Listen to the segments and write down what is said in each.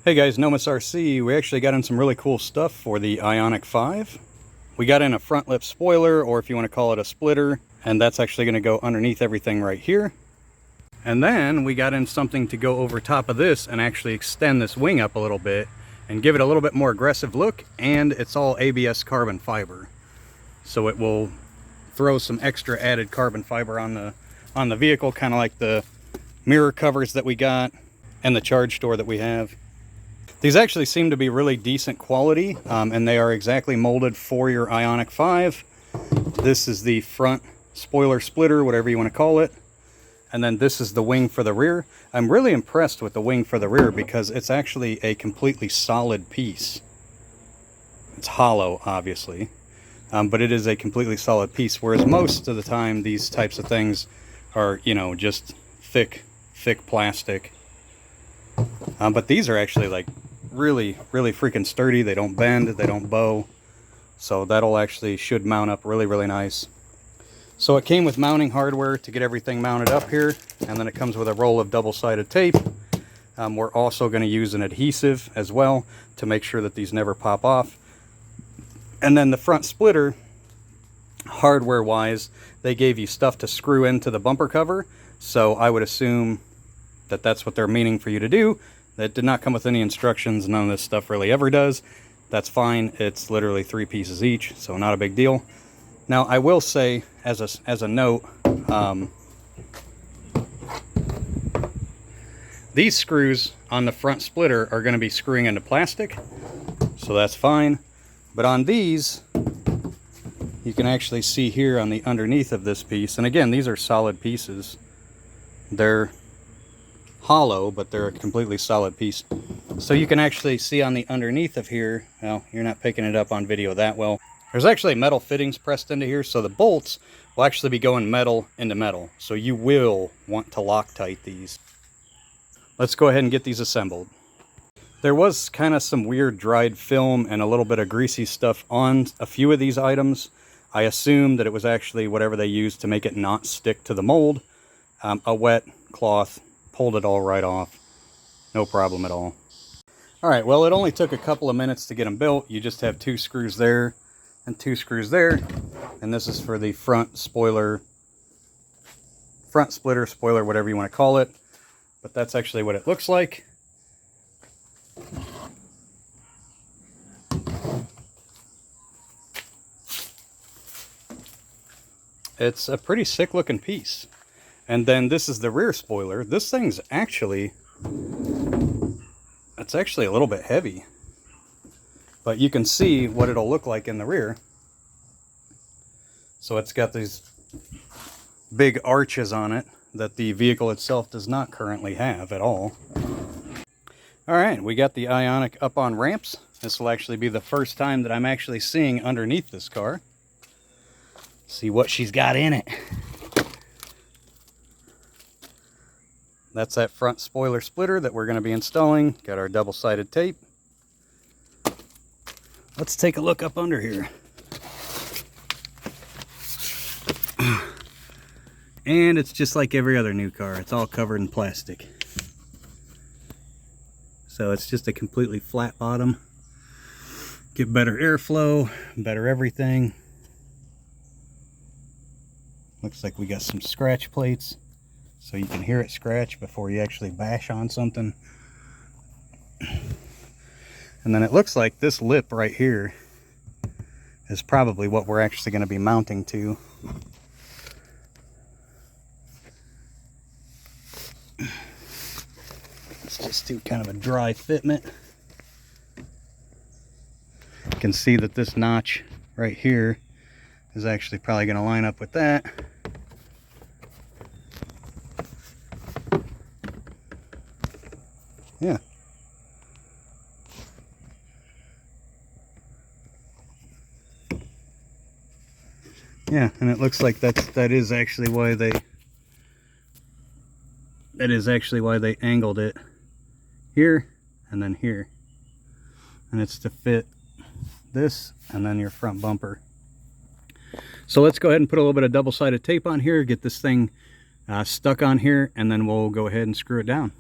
Hey guys, Nomus RC. We actually got in some really cool stuff for the Ioniq 5. We got in a front lip spoiler, or if you want to call it a splitter, and that's actually going to go underneath everything right here. And then we got in something to go over top of this and actually extend this wing up a little bit and give it a little bit more aggressive look, and it's all ABS carbon fiber. So it will throw some extra added carbon fiber on the vehicle, kind of like the mirror covers that we got and the charge door that we have. These actually seem to be really decent quality, and they are exactly molded for your Ioniq 5. This is the front spoiler splitter, whatever you want to call it. And then this is the wing for the rear. I'm really impressed with the wing for the rear because it's actually a completely solid piece. It's hollow, obviously, but it is a completely solid piece, whereas most of the time these types of things are, you know, just thick plastic. But these are actually like really freaking sturdy. They don't bend, they don't bow, so that'll actually should mount up really nice. So it came with mounting hardware to get everything mounted up here, and then it comes with a roll of double-sided tape. We're also going to use an adhesive as well to make sure that these never pop off. And then the front splitter, hardware wise, they gave you stuff to screw into the bumper cover, so I would assume that that's what they're meaning for you to do. That did not come with any instructions. None of this stuff really ever does. That's fine. It's literally 3 pieces each, so not a big deal. Now I will say, as a note, these screws on the front splitter are going to be screwing into plastic, so that's fine. But on these, you can actually see here on the underneath of this piece, and again, these are solid pieces. They're hollow, but they're a completely solid piece. So you can actually see on the underneath of here, well, you're not picking it up on video that well. There's actually metal fittings pressed into here, so the bolts will actually be going metal into metal. So you will want to Loctite these. Let's go ahead and get these assembled. There was kind of some weird dried film and a little bit of greasy stuff on a few of these items. I assume that it was actually whatever they used to make it not stick to the mold. A wet cloth pulled it all right off. No problem at all. Alright, well, it only took a couple of minutes to get them built. You just have 2 screws there and 2 screws there. And this is for the front spoiler, front splitter, spoiler, whatever you want to call it. But that's actually what it looks like. It's a pretty sick looking piece. And then this is the rear spoiler. This thing's actually, it's actually a little bit heavy, but you can see what it'll look like in the rear. So it's got these big arches on it that the vehicle itself does not currently have at all. All right, we got the Ioniq up on ramps. This will actually be the first time that I'm actually seeing underneath this car. See what she's got in it. That's that front spoiler splitter that we're going to be installing. Got our double-sided tape. Let's take a look up under here. And it's just like every other new car. It's all covered in plastic. So it's just a completely flat bottom. Get better airflow, better everything. Looks like we got some scratch plates, so you can hear it scratch before you actually bash on something. And then it looks like this lip right here is probably what we're actually going to be mounting to. Let's just do kind of a dry fitment. You can see that this notch right here is actually probably going to line up with that. Yeah. Yeah, and it looks like that is actually why they angled it here and then here. And it's to fit this and then your front bumper. So let's go ahead and put a little bit of double-sided tape on here, get this thing stuck on here, and then we'll go ahead and screw it down.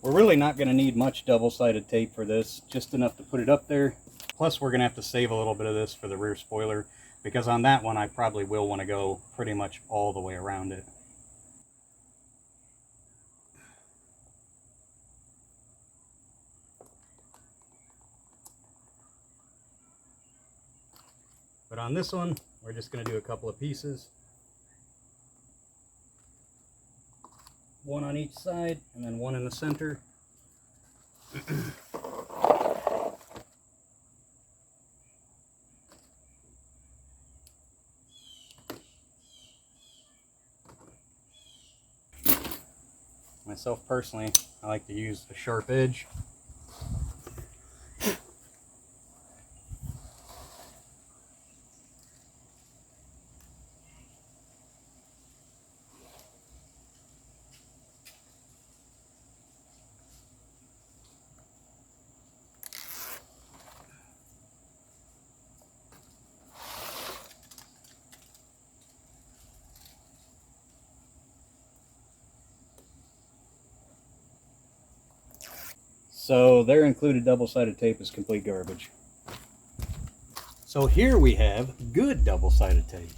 We're really not going to need much double-sided tape for this, just enough to put it up there. Plus we're going to have to save a little bit of this for the rear spoiler, because on that one I probably will want to go pretty much all the way around it. But on this one, we're just going to do a couple of pieces. One on each side, and then one in the center. Myself personally, I like to use a sharp edge. So their included double-sided tape is complete garbage. So here we have good double-sided tape.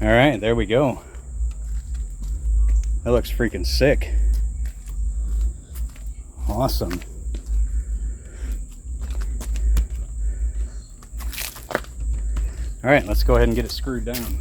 All right, there we go. That looks freaking sick. Awesome. All right, let's go ahead and get it screwed down.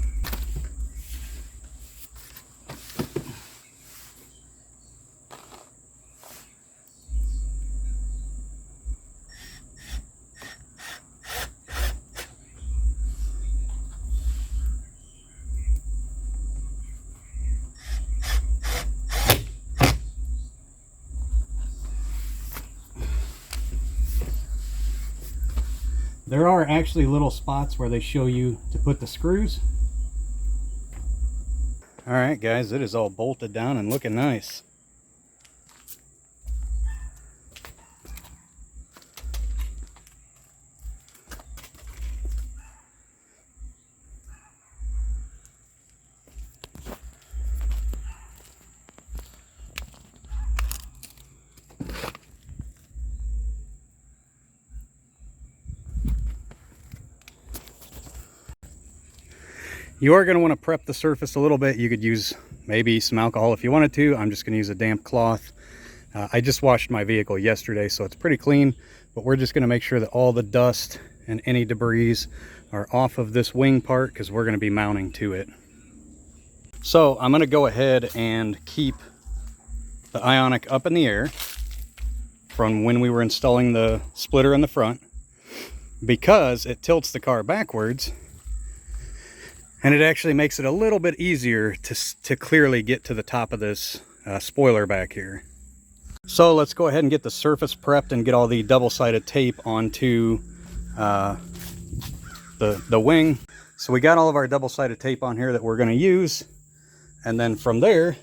There are actually little spots where they show you to put the screws. All right, guys, it is all bolted down and looking nice. You are going to want to prep the surface a little bit. You could use maybe some alcohol if you wanted to. I'm just going to use a damp cloth. I just washed my vehicle yesterday, so it's pretty clean, but we're just going to make sure that all the dust and any debris are off of this wing part, because we're going to be mounting to it. So I'm going to go ahead and keep the Ioniq up in the air from when we were installing the splitter in the front, because it tilts the car backwards. And it actually makes it a little bit easier to clearly get to the top of this spoiler back here. So let's go ahead and get the surface prepped and get all the double-sided tape onto the wing. So we got all of our double-sided tape on here that we're going to use. And then from there,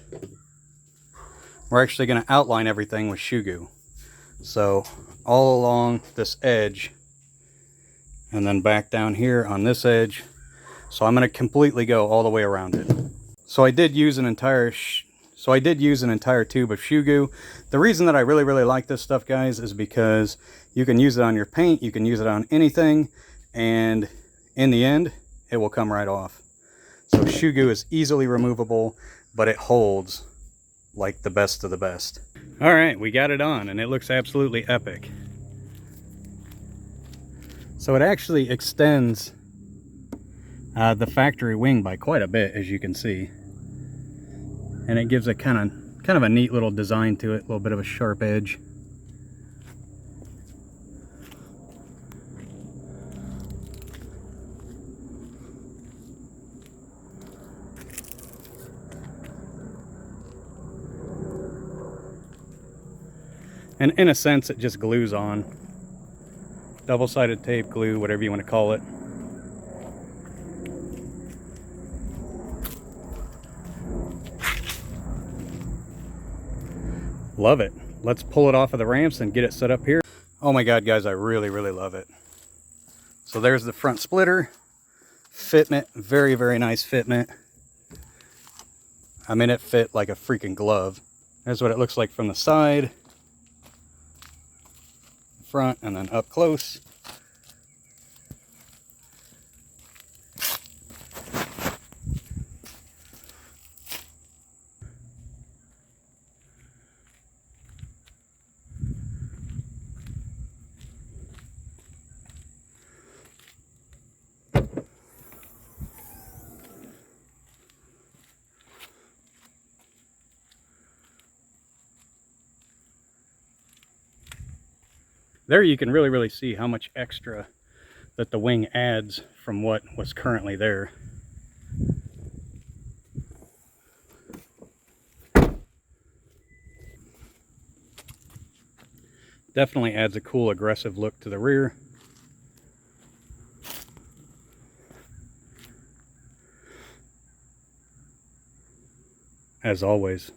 we're actually going to outline everything with shoe glue. So all along this edge, and then back down here on this edge. So I'm going to completely go all the way around it. So I did use an entire tube of shoe glue. The reason that I really like this stuff, guys, is because you can use it on your paint, you can use it on anything, and in the end, it will come right off. So shoe glue is easily removable, but it holds like the best of the best. All right, we got it on, and it looks absolutely epic. So it actually extends the factory wing by quite a bit, as you can see, and it gives a kind of a neat little design to it, a little bit of a sharp edge. And in a sense, it just glues on. Double-sided tape, glue, whatever you want to call it. Love it. let's pull it off of the ramps and get it set up here. Oh my God, guys, I really, really love it. So there's the front splitter. Fitment, very, very nice fitment. I mean, it fit like a freaking glove. There's what it looks like from the side, front, and then up close. There you can really, really see how much extra that the wing adds from what was currently there. Definitely adds a cool, aggressive look to the rear. As always,